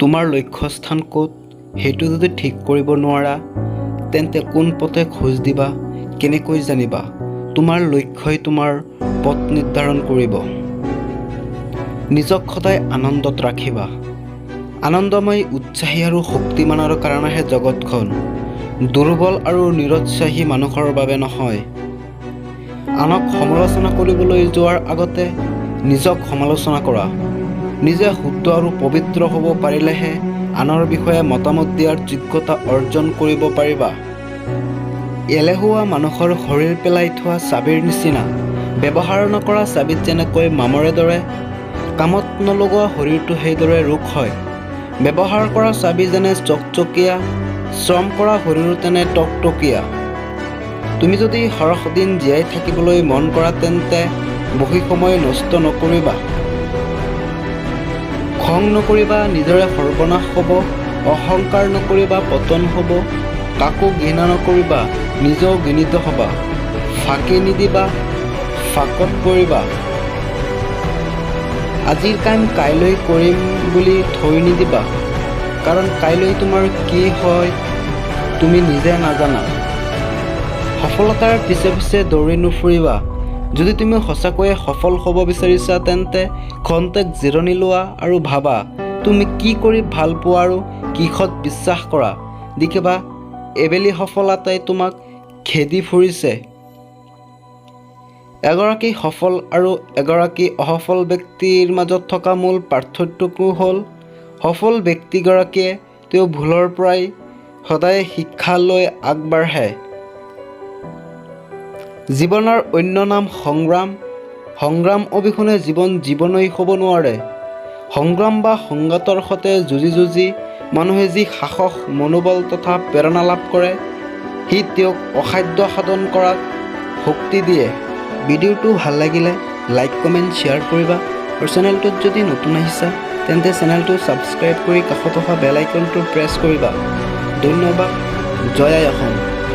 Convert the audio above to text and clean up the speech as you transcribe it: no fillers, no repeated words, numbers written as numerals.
তোমাৰ লক্ষ্যস্থান ক'ত সেইটো যদি ঠিক কৰিব নোৱাৰা তেন্তে কোন পথে খোজ দিবা কেনেকৈ জানিবা তোমাৰ লক্ষ্যই তোমাৰ পথ নিৰ্ধাৰণ কৰিব। নিজক সদায় আনন্দত ৰাখিবা। আনন্দময় উৎসাহী আৰু শক্তিমানৰ কাৰণেহে জগতখন দুৰ্বল আৰু নিৰুৎসাহী মানুহৰ বাবে নহয়। আনক সমালোচনা কৰিবলৈ যোৱাৰ আগতে নিজক সমালোচনা কৰা। নিজে শুদ্ধ আৰু পবিত্ৰ হ'ব পাৰিলেহে আনৰ বিষয়ে মতামত দিয়াৰ যোগ্যতা অৰ্জন কৰিব পাৰিবা। এলেহুৱা মানুহৰ শৰীৰ পেলাই থোৱা চাবিৰ নিচিনা। ব্যৱহাৰ নকৰা চাবিত যেনেকৈ মামৰে দৰে কামত নলগোৱা শৰীৰটো সেইদৰে ৰোগ হয়। ব্যৱহাৰ কৰা চাবি যেনে চকচকীয়া, শ্ৰম কৰা শৰীৰো তেনে টকটকীয়া। তুমি যদি সৰহদিন জীয়াই থাকিবলৈ মন কৰা তেন্তে বহি সময় নষ্ট নকৰিবা। খং নকৰিবা, নিজৰে সৰ্বনাশ হ'ব। অহংকাৰ নকৰিবা, পতন হ'ব। কাকো ঘৃণা নকৰিবা, নিজেও ঘৃণিত হ'বা। ফাঁকি নিদিবা, ফাঁকত পৰিবা। আজিৰ কাম কাইলৈ কৰিম বুলি থৈ নিদিবা, কাৰণ কাইলৈ তোমাৰ কি হয় তুমি নিজে নাজানা। সফলতাৰ পিছে পিছে দৌৰি নুফুৰিবা। যদি তুমি সঁচাকৈয়ে সফল হ'ব বিচাৰিছা তেন্তে খন্তেক জিৰণি লোৱা আৰু ভাবা তুমি কি কৰি ভাল পোৱা আৰু কিহত বিশ্বাস কৰা। দেখিবা এবেলি সফলতাই তোমাক খেদি ফুৰিছে। এগৰাকী সফল আৰু এগৰাকী অসফল ব্যক্তিৰ মাজত থকা মূল পাৰ্থক্যটো হ'ল সফল ব্যক্তিগৰাকীয়ে তেওঁ ভুলৰ পৰাই সদায় শিক্ষা লৈ আগবাঢ়ে। জীৱনৰ অন্য নাম সংগ্ৰাম। সংগ্ৰাম অবিহনে জীৱনেই হ'ব নোৱাৰে। সংগ্ৰাম বা সংঘাতৰ সৈতে যুঁজি মানুহে যি সাহস, মনোবল তথা প্ৰেৰণা লাভ কৰে সি তেওঁক অসাধ্য সাধন কৰাত শক্তি দিয়ে। ভিডিঅ'টো ভাল লাগিলে লাইক, কমেণ্ট, শ্বেয়াৰ কৰিবা আৰু চেনেলটোত যদি নতুন আহিছা তেন্তে চেনেলটো ছাবস্ক্ৰাইব কৰি কাষত থকা বেল আইকনটো প্ৰেছ কৰিবা। ধন্যবাদ। জয় আই অসম।